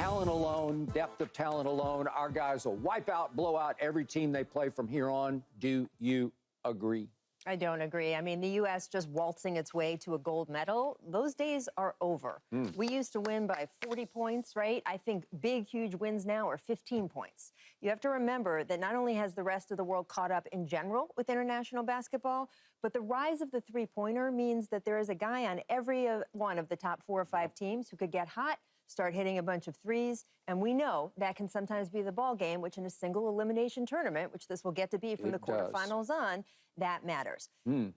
talent alone, depth of talent alone, our guys will wipe out, blow out every team they play from here on. Do you agree? I don't agree. I mean, the U.S. just waltzing its way to a gold medal, those days are over. We used to win by 40 points, right? I think big, huge wins now are 15 points. You have to remember that not only has the rest of the world caught up in general with international basketball, but the rise of the three-pointer means that there is a guy on every one of the top 4 or 5 teams who could get hot, start hitting a bunch of threes, and we know that can sometimes be the ball game, which in a single elimination tournament, which this will get to be from the quarterfinals on, that matters.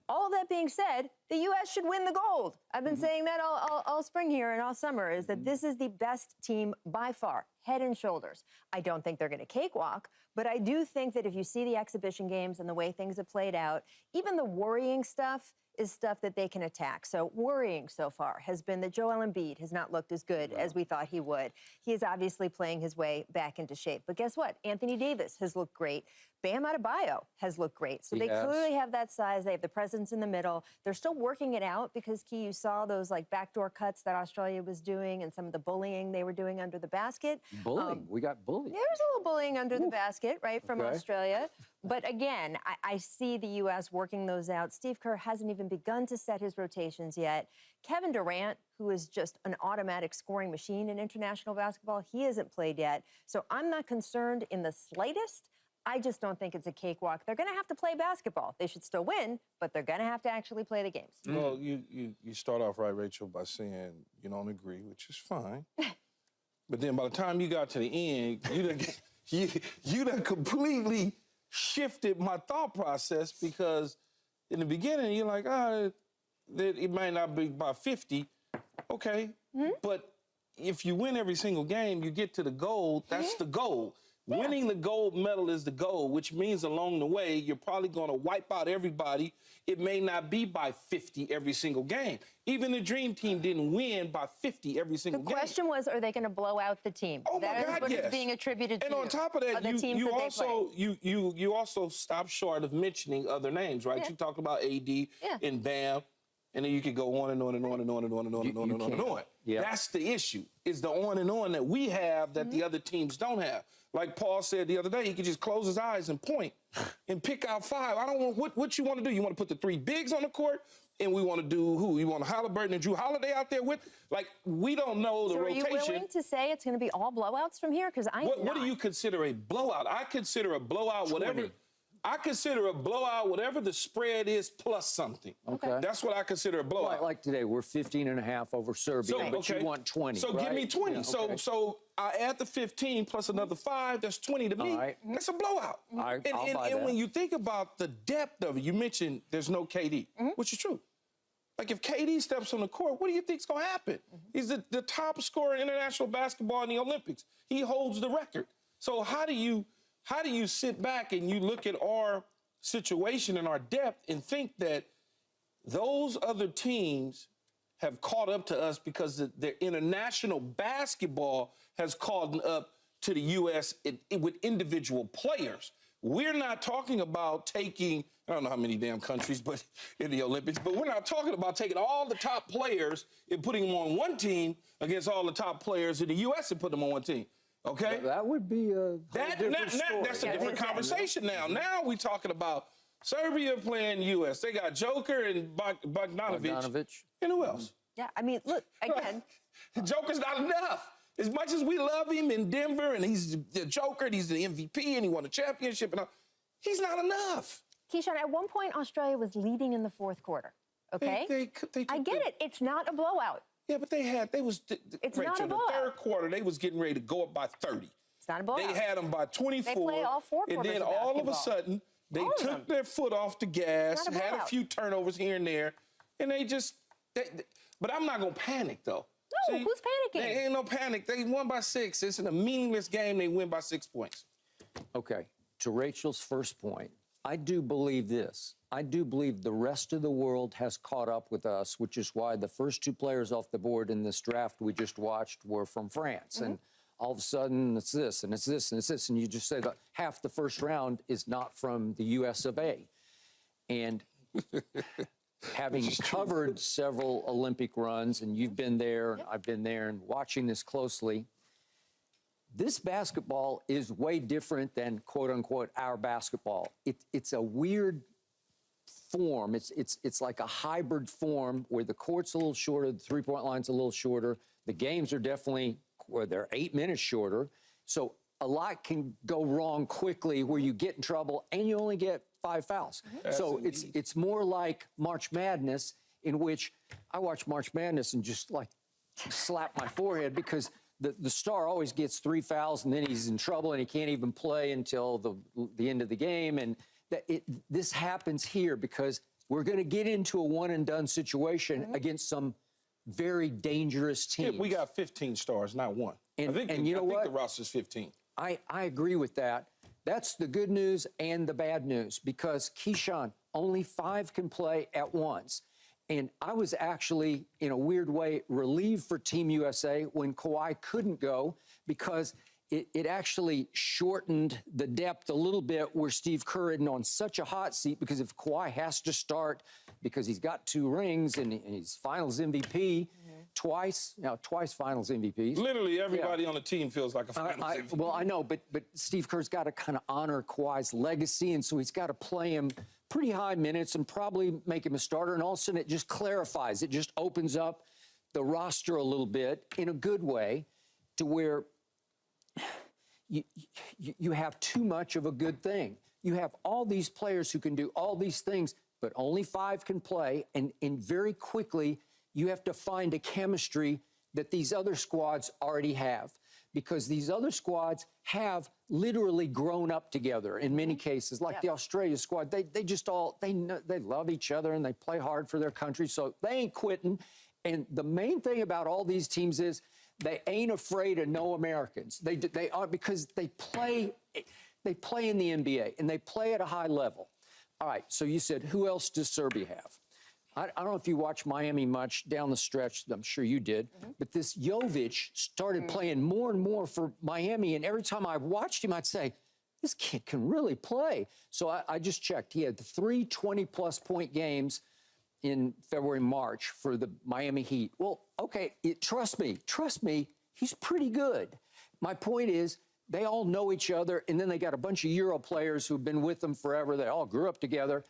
All that being said, the U.S. should win the gold. I've been saying that all spring here and all summer, is that this is the best team by far, head and shoulders. I don't think they're going to cakewalk, but I do think that if you see the exhibition games and the way things have played out, even the worrying stuff is stuff that they can attack. So worrying so far has been that Joel Embiid has not looked as good as we thought he would. He is obviously playing his way back into shape. But guess what? Anthony Davis has looked great. Bam Adebayo has looked great. So they clearly have that size. They have the presence in the middle. They're still working it out because, Key, you saw those like backdoor cuts that Australia was doing and some of the bullying they were doing under the basket. Bullying? We got bullied. There's a little bullying under the basket, right, from Australia. But again, I see the U.S. working those out. Steve Kerr hasn't even begun to set his rotations yet. Kevin Durant, who is just an automatic scoring machine in international basketball, he hasn't played yet. So I'm not concerned in the slightest. I just don't think it's a cakewalk. They're going to have to play basketball. They should still win, but they're going to have to actually play the games. Well, you start off right, Rachel, by saying you don't agree, which is fine. But then by the time you got to the end, you done completely shifted my thought process, because in the beginning, you're like, it might not be by 50. Okay, but if you win every single game, you get to the goal. That's the goal. Winning the gold medal is the goal, which means along the way, you're probably going to wipe out everybody. It may not be by 50 every single game. Even the Dream Team didn't win by 50 every single game. The question was, are they going to blow out the team? Oh, my God, That is what is being attributed to. And on top of that, you also stopped short of mentioning other names, right? You talked about AD and Bam, and then you could go on and on and on and on and on and on and on and on and on. That's the issue, is the on and on that we have that the other teams don't have. Like Paul said the other day, he could just close his eyes and point and pick out 5. I don't want what you want to do. You want to put the 3 bigs on the court, and we want to do who? You want Halliburton and Drew Holiday out there with? Like, we don't know the rotation. Are you willing to say it's going to be all blowouts from here? Because What do you consider a blowout? I consider a blowout 20. whatever. I consider a blowout whatever the spread is plus something. Okay. That's what I consider a blowout. Like today, we're 15.5 over Serbia, but you want 20, So right? give me 20. Yeah, so I add the 15 plus another 5, that's 20 to me. That's a blowout. I'll buy that. When you think about the depth of it, you mentioned there's no KD, which is true. Like, if KD steps on the court, what do you think's going to happen? He's the top scorer in international basketball in the Olympics. He holds the record. So how do you sit back and you look at our situation and our depth and think that those other teams have caught up to us because their international basketball has caught up to the U.S. with individual players? We're not talking about taking, I don't know how many damn countries but in the Olympics, but we're not talking about taking all the top players and putting them on one team against all the top players in the U.S. and put them on one team. Okay? That would be a different story. That's a different conversation now. Now we're talking about Serbia playing U.S. They got Joker and Bogdanovic. And who else? Yeah, I mean, look, again. Joker's not enough. As much as we love him in Denver, and he's the Joker, and he's the MVP, and he won a championship, and all, he's not enough. Keyshawn, at one point, Australia was leading in the 4th quarter, okay? I get it. It's not a blowout. Yeah, but it's not a blowout. The 3rd quarter, they was getting ready to go up by 30. It's not a blowout. They had them by 24. They play all 4 quarters and then all of a sudden, they took their foot off the gas, had a few turnovers here and there, and they just... but I'm not going to panic, though. No, who's panicking? There ain't no panic. They won by 6. It's in a meaningless game. They win by 6 points. Okay, to Rachel's first point, I do believe this. I do believe the rest of the world has caught up with us, which is why the first 2 players off the board in this draft we just watched were from France. And all of a sudden, it's this, and it's this, and it's this. And you just say that half the first round is not from the U.S. of A. And having covered several Olympic runs, and you've been there, and I've been there, and watching this closely, this basketball is way different than, quote unquote, our basketball. It's a weird form. It's like a hybrid form where the court's a little shorter, the three-point line's a little shorter. The games are definitely, where they're 8 minutes shorter. So a lot can go wrong quickly where you get in trouble and you only get 5 fouls. So it's more like March Madness, in which I watch March Madness and just like slap my forehead because the star always gets 3 fouls and then he's in trouble and he can't even play until the end of the game. And this happens here because we're going to get into a one-and-done situation against some very dangerous teams. Yeah, we got 15 stars, not 1. And I think the roster's 15. I agree with that. That's the good news and the bad news because, Keyshawn, only 5 can play at once. And I was actually, in a weird way, relieved for Team USA when Kawhi couldn't go because it actually shortened the depth a little bit where Steve Kerr isn't on such a hot seat because if Kawhi has to start because he's got 2 rings and he's finals MVP twice finals MVPs. Literally everybody on the team feels like a finals MVP. Well, I know, but Steve Kerr's got to kind of honor Kawhi's legacy, and so he's got to play him pretty high minutes and probably make him a starter. And all of a sudden, it just clarifies. It just opens up the roster a little bit in a good way to where you have too much of a good thing. You have all these players who can do all these things, but only 5 can play. And very quickly, you have to find a chemistry that these other squads already have, because these other squads have literally grown up together in many cases, like the Australia squad. They just all, they love each other and they play hard for their country, so they ain't quitting. And the main thing about all these teams is they ain't afraid of no Americans. They are, because they play in the NBA and they play at a high level. All right, so you said, who else does Serbia have? I don't know if you watched Miami much down the stretch. I'm sure you did. But this Jovic started playing more and more for Miami. And every time I watched him, I'd say, this kid can really play. So I just checked. He had 3 20-plus point games in February, March for the Miami Heat. Well, okay, trust me, he's pretty good. My point is, they all know each other. And then they got a bunch of Euro players who've been with them forever. They all grew up together.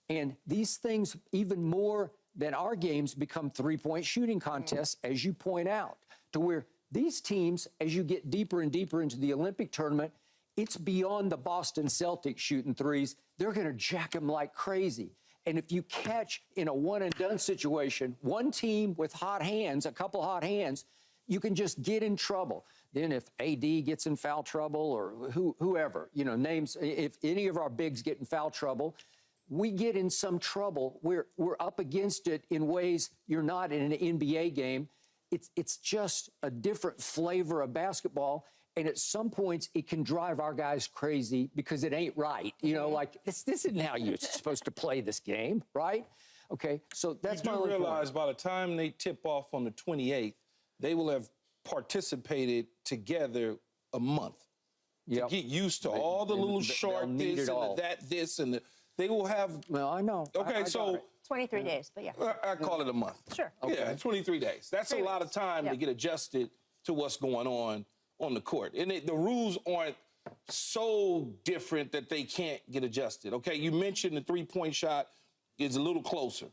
And these things, even more than our games, become three-point shooting contests, as you point out, to where these teams, as you get deeper and deeper into the Olympic tournament, it's beyond the Boston Celtics shooting threes. They're going to jack them like crazy. And if you catch in a one-and-done situation, one team with hot hands, a couple hot hands, you can just get in trouble. Then if AD gets in foul trouble or whoever, names, if any of our bigs get in foul trouble, we get in some trouble. We're up against it in ways you're not in an NBA game. It's just a different flavor of basketball. And at some points, it can drive our guys crazy because it ain't right. Like, this isn't how you're supposed to play this game, right? Okay, so that's my only point. You do realize by the time they tip off on the 28th, they will have participated together a month to get used to all the little short this and this and the... They will have... Well, I know. Okay, so... 23 days, but yeah. I call it a month. Sure. Okay. Yeah, 23 days. That's a lot of time to get adjusted to what's going on the court. And the rules aren't so different that they can't get adjusted. Okay, you mentioned the three-point shot is a little closer.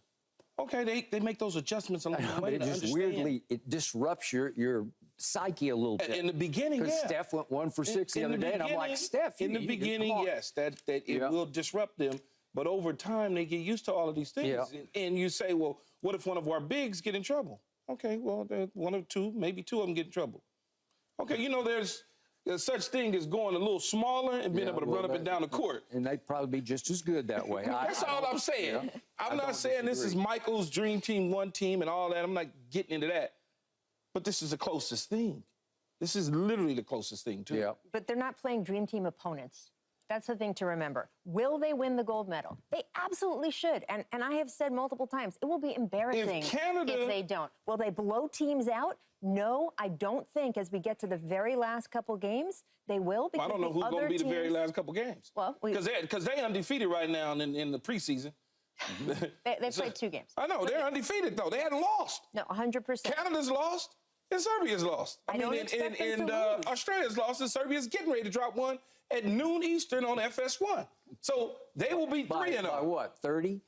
Okay, they make those adjustments along the way. But it just weirdly, it disrupts your psyche a little bit. In the beginning, because Steph went 1 for 6 the other day, and I'm like, Steph, in the beginning, yes, that it will disrupt them. But over time, they get used to all of these things. Yeah. And you say, well, what if one of our bigs get in trouble? Okay, well, one or two, maybe 2 of them get in trouble. Okay, there's such thing as going a little smaller and being able to run up and down the court. And they'd probably be just as good that way. That's all I'm saying. I'm not saying this is Michael's dream team, one team, and all that. I'm not getting into that. But this is the closest thing. This is literally the closest thing, too. Yeah. But they're not playing dream team opponents. That's the thing to remember. Will they win the gold medal? They absolutely should. And I have said multiple times, it will be embarrassing if they don't. Will they blow teams out? No, I don't think as we get to the very last couple games, they will. Because I don't know who's going to be the very last couple games. Well, because they're undefeated right now in the preseason. They played 2 games. I know. They're undefeated, though. They hadn't lost. No, 100%. Canada's lost. and Serbia's lost. I don't expect them to lose. Australia's lost, and Serbia's getting ready to drop one at noon Eastern on FS1. So they will be 3-0. By what, 30?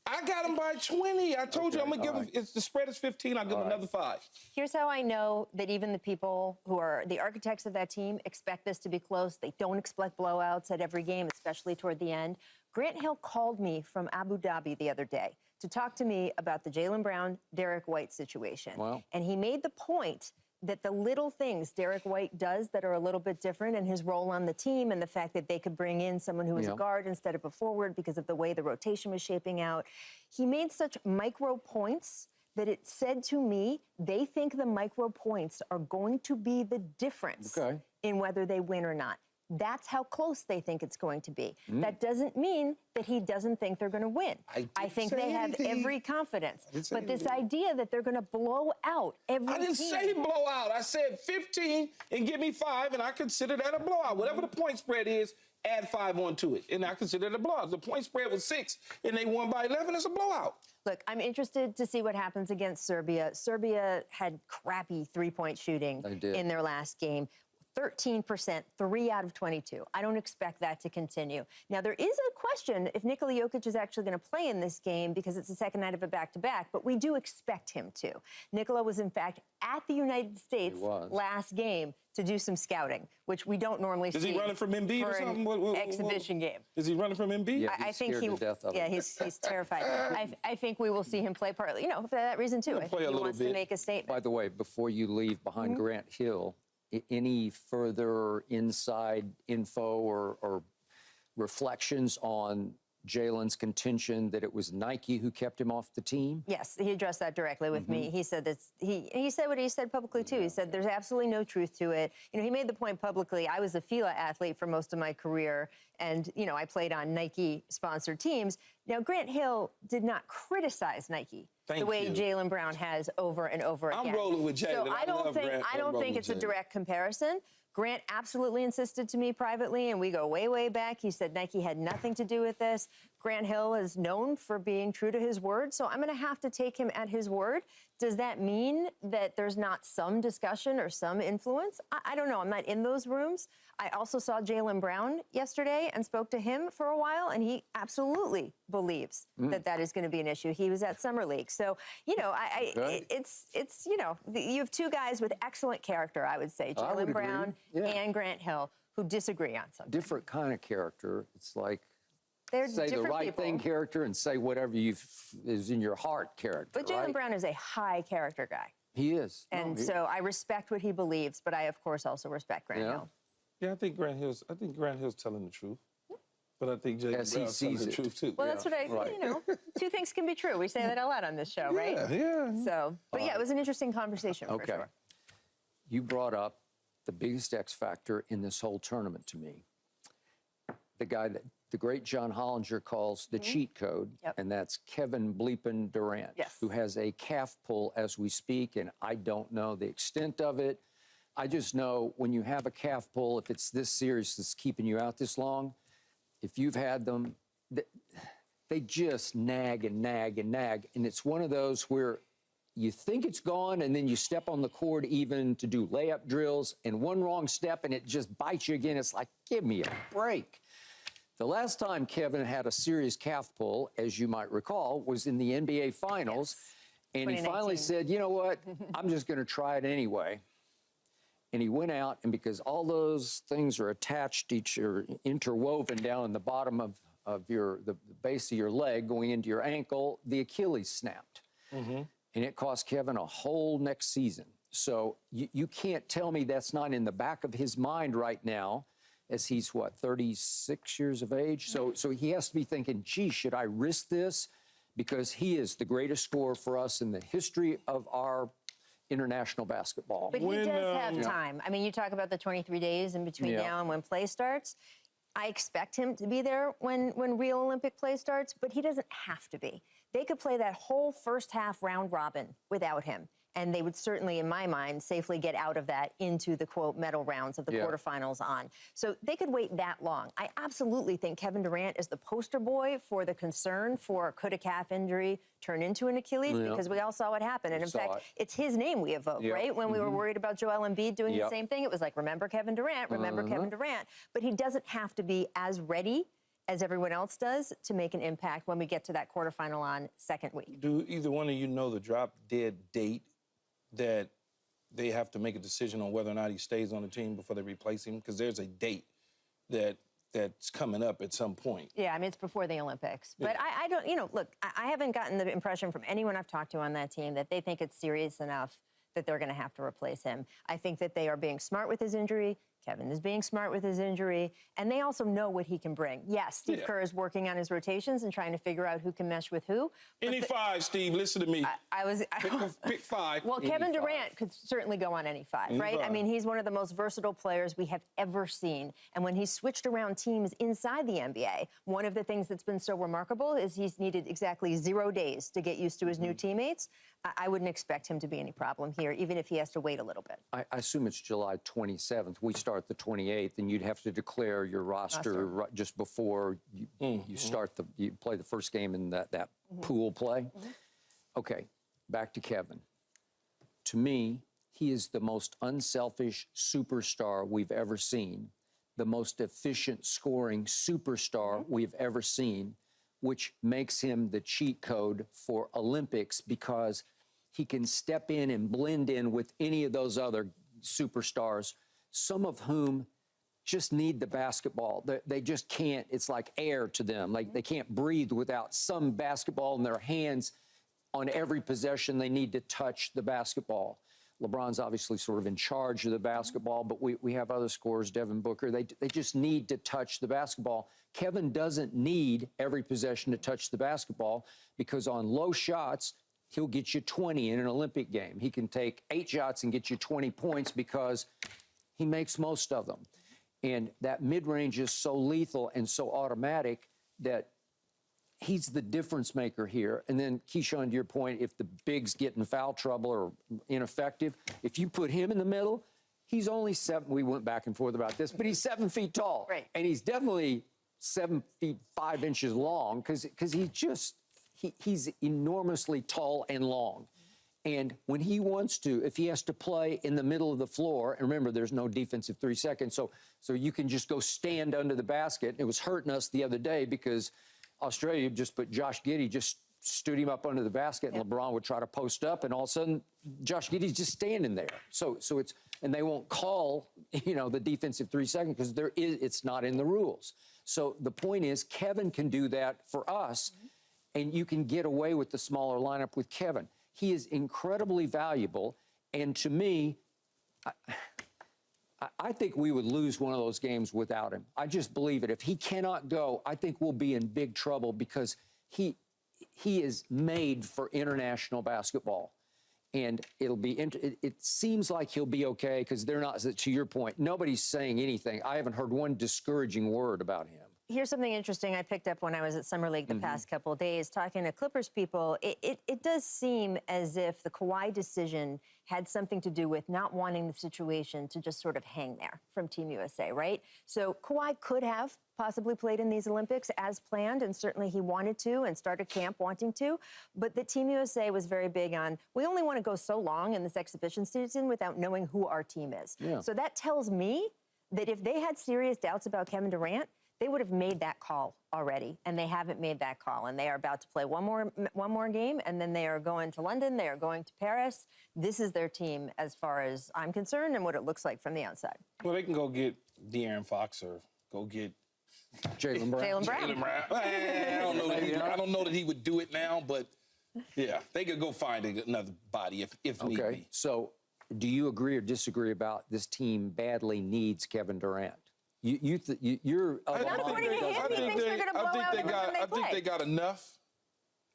I got them by 20. I told you I'm going to give them, if the spread is 15, I'll give them another 5. Here's how I know that even the people who are the architects of that team expect this to be close. They don't expect blowouts at every game, especially toward the end. Grant Hill called me from Abu Dhabi the other day to talk to me about the Jaylen Brown, Derek White situation. Wow. And he made the point that the little things Derek White does that are a little bit different, and his role on the team, and the fact that they could bring in someone who was a guard instead of a forward because of the way the rotation was shaping out. He made such micro points that it said to me, they think the micro points are going to be the difference in whether they win or not. That's how close they think it's going to be. That doesn't mean that he doesn't think they're going to win. I think they have every confidence. But this idea that they're going to blow out every I didn't team. say blowout. I said 15 and give me 5, and I consider that a blowout. Whatever the point spread is, add 5 onto it, and I consider it a blowout. The point spread was 6, and they won by 11. It's a blowout. Look, I'm interested to see what happens against Serbia. Serbia had crappy three-point shooting in their last game. 13%, 3 out of 22. I don't expect that to continue. Now, there is a question if Nikola Jokic is actually going to play in this game because it's the second night of a back-to-back, but we do expect him to. Nikola was, in fact, at the United States last game to do some scouting, which we don't normally see. Is he running from Embiid or something? Exhibition game. Is he running from Embiid? Yeah, I think he's terrified. I think we will see him play partly, for that reason, too. I think he wants to make a statement. By the way, before you leave behind Grant Hill, any further inside info or reflections on Jaylen's contention that it was Nike who kept him off the team? Yes, he addressed that directly with me. He said that he said what he said publicly too. He said there's absolutely no truth to it. He made the point publicly. I was a FILA athlete for most of my career, and I played on Nike-sponsored teams. Now, Grant Hill did not criticize Nike the way Jaylen Brown has over and over again. I'm rolling with Jaylen. So I don't think it's a direct comparison. Grant absolutely insisted to me privately, and we go way, way back. He said Nike had nothing to do with this. Grant Hill is known for being true to his word, so I'm going to have to take him at his word. Does that mean that there's not some discussion or some influence? I don't know. I'm not in those rooms. I also saw Jaylen Brown yesterday and spoke to him for a while, and he absolutely believes that is going to be an issue. He was at Summer League. So, you have two guys with excellent character, I would say, Jaylen Brown and Grant Hill, who disagree on something. Different kind of character. It's like they're say the right thing character and say whatever is in your heart character. But Jaylen Brown is a high character guy. He is. And so I respect what he believes, but I, of course, also respect Grant Hill. Yeah, I think Grant Hill's telling the truth. But I think Jaylen Brown's telling the truth, too. Well, that's what two things can be true. We say that a lot on this show, right? Yeah. So, but it was an interesting conversation for sure. You brought up the biggest X factor in this whole tournament to me. The guy that the great John Hollinger calls the cheat code, and that's Kevin Bleepin Durant, who has a calf pull as we speak, and I don't know the extent of it. I just know when you have a calf pull, if it's this serious that's keeping you out this long, if you've had them, they just nag and nag and nag. And it's one of those where you think it's gone, and then you step on the court even to do layup drills, and one wrong step, and it just bites you again. It's like, give me a break. The last time Kevin had a serious calf pull, as you might recall, was in the NBA Finals. And he finally said, you know what, I'm just going to try it anyway. And he went out, and because all those things are attached, each are interwoven down in the bottom of the base of your leg going into your ankle, the Achilles snapped. And it cost Kevin a whole next season. So you can't tell me that's not in the back of his mind right now, as he's, 36 years of age? So he has to be thinking, gee, should I risk this? Because he is the greatest scorer for us in the history of our international basketball. But he does have time. I mean, you talk about the 23 days in between now and when play starts. I expect him to be there when real Olympic play starts, but he doesn't have to be. They could play that whole first half round robin without him. and they would certainly, in my mind, safely get out of that into the, quote, medal rounds of the quarterfinals on. So they could wait that long. I absolutely think Kevin Durant is the poster boy for the concern for could a calf injury turn into an Achilles, because we all saw what happened. And in fact, it's his name we evoke, right? When we were worried about Joel Embiid doing the same thing, it was like, remember Kevin Durant, remember Kevin Durant. But he doesn't have to be as ready as everyone else does to make an impact when we get to that quarterfinal on second week. Do either one of you know the drop-dead date that they have to make a decision on whether or not he stays on the team before they replace him? Because there's a date that's coming up at some point. Yeah, I mean, it's before the Olympics. But I don't, you know, look, I haven't gotten the impression from anyone I've talked to on that team that they think it's serious enough that they're going to have to replace him. I think that they are being smart with his injury. Kevin is being smart with his injury, and they also know what he can bring. Yes, Steve Kerr is working on his rotations and trying to figure out who can mesh with who. Any five, Steve, listen to me. Pick five. Well, Kevin Durant could certainly go on any five, right? I mean, he's one of the most versatile players we have ever seen. And when he switched around teams inside the NBA, one of the things that's been so remarkable is he's needed exactly 0 days to get used to his new teammates. I wouldn't expect him to be any problem here, even if he has to wait a little bit. I assume it's July 27th. We start the 28th, and you'd have to declare your roster just before you you play the first game in that pool play. Okay, back to Kevin. To me, he is the most unselfish superstar we've ever seen, the most efficient scoring superstar we've ever seen, which makes him the cheat code for Olympics because he can step in and blend in with any of those other superstars, some of whom just need the basketball. They just can't, it's like air to them. Like they can't breathe without some basketball in their hands. On every possession, they need to touch the basketball. LeBron's obviously sort of in charge of the basketball, but we have other scorers, Devin Booker. They just need to touch the basketball. Kevin doesn't need every possession to touch the basketball because on low shots, he'll get you 20 in an Olympic game. He can take 8 shots and get you 20 points because he makes most of them. And that mid-range is so lethal and so automatic that he's the difference maker here. And then, Keyshawn, to your point, if the bigs get in foul trouble or ineffective, if you put him in the middle, he's only 7. We went back and forth about this, but he's 7 feet tall. Right. And he's definitely 7 feet 5 inches long because he's enormously tall and long. And when he wants to, if he has to play in the middle of the floor, and remember, there's no defensive 3 seconds, so you can just go stand under the basket. It was hurting us the other day because Australia just put Josh Giddey, just stood him up under the basket, and LeBron would try to post up, and all of a sudden, Josh Giddey's just standing there. So it's, and they won't call, the defensive 3 seconds because it's not in the rules. So the point is, Kevin can do that for us, and you can get away with the smaller lineup with Kevin. He is incredibly valuable, and to me, I think we would lose one of those games without him. I just believe it. If he cannot go, I think we'll be in big trouble because he is made for international basketball. And it seems like he'll be okay because they're not, to your point, nobody's saying anything. I haven't heard one discouraging word about him. Here's something interesting I picked up when I was at Summer League the past couple of days, talking to Clippers people. It does seem as if the Kawhi decision had something to do with not wanting the situation to just sort of hang there from Team USA, right? So Kawhi could have possibly played in these Olympics as planned, and certainly he wanted to and started camp wanting to. But the Team USA was very big on, we only want to go so long in this exhibition season without knowing who our team is. Yeah. So that tells me that if they had serious doubts about Kevin Durant, they would have made that call already, and they haven't made that call. And they are about to play one more game, and then they are going to London. They are going to Paris. This is their team, as far as I'm concerned, and what it looks like from the outside. Well, they can go get De'Aaron Fox or go get Jaylen Brown. I don't know that he would do it now, but yeah, they could go find another body if need be. So, do you agree or disagree about this team badly needs Kevin Durant? You're. I think they got enough.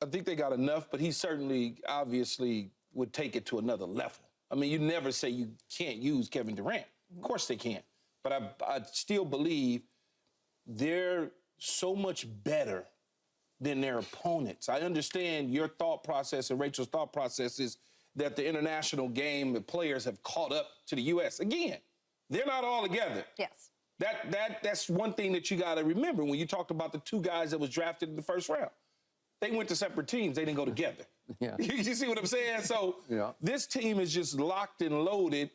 I think they got enough, but he certainly, obviously, would take it to another level. I mean, you never say you can't use Kevin Durant. Of course they can't. But I still believe they're so much better than their opponents. I understand your thought process and Rachel's thought process is that the international game, the players have caught up to the U.S. Again, they're not all together. Yes. That's one thing that you got to remember when you talked about the two guys that was drafted in the first round. They went to separate teams. They didn't go together. Yeah. You see what I'm saying? So this team is just locked and loaded,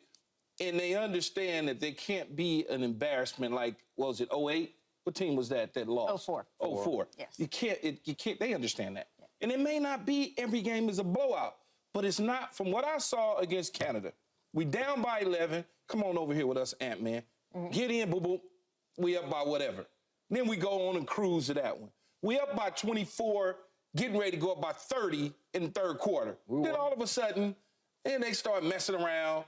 and they understand that they can't be an embarrassment like, what was it, 08? What team was that lost? 04. 04. Yes. You can't, they understand that. Yeah. And it may not be every game is a blowout, but it's not. From what I saw against Canada, we down by 11. Come on over here with us, Ant-Man. Get in, boo-boo. We up by whatever. Then we go on and cruise to that one. We up by 24, getting ready to go up by 30 in the third quarter. Then all of a sudden, and they start messing around.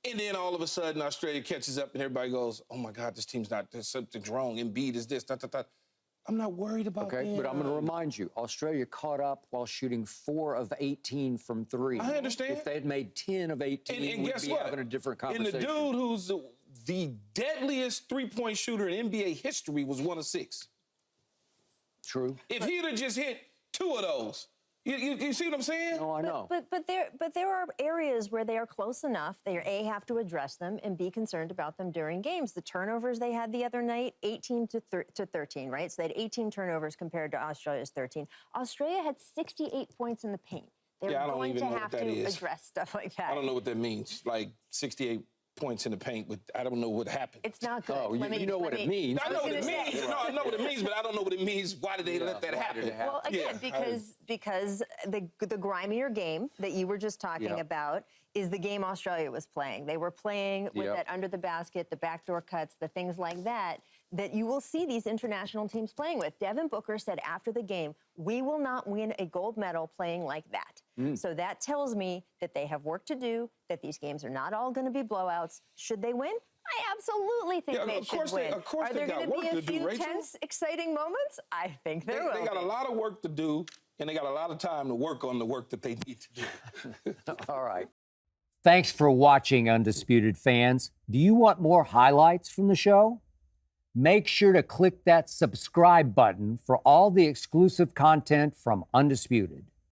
And then all of a sudden, Australia catches up and everybody goes, oh my God, this team's not, there's something's wrong. Embiid is this, I'm not worried about that. Okay, but I'm going to remind you, Australia caught up while shooting 4 of 18 from 3. I understand. If they had made 10 of 18, and we'd guess be what? having a different conversation. And the dude who's the deadliest three-point shooter in NBA history was 1 of 6. True. If he'd have just hit 2 of those, you see what I'm saying? No, I know. But there are areas where they are close enough. They have to address them and be concerned about them during games. The turnovers they had the other night, 18 to 13, right? So they had 18 turnovers compared to Australia's 13. Australia had 68 points in the paint. They're going to have to address stuff like that. I don't know what that means. Like 68 points in the paint, but I don't know what happened. It's not good. Oh, you know what it means. I know what it means. No, I know what it means, but I don't know what it means. Why did they let that happen? Well, again, because the grimier game that you were just talking about is the game Australia was playing. They were playing with that under the basket, the backdoor cuts, the things like that you will see these international teams playing with. Devin Booker said after the game, we will not win a gold medal playing like that. So that tells me that they have work to do, that these games are not all going to be blowouts. Should they win? I absolutely think they should win. Of course are there they got going to work be a to do, few Rachel. tense, exciting moments? I think there will They got a lot of work to do, and they got a lot of time to work on the work that they need to do. All right. Thanks for watching, Undisputed fans. Do you want more highlights from the show? Make sure to click that subscribe button for all the exclusive content from Undisputed.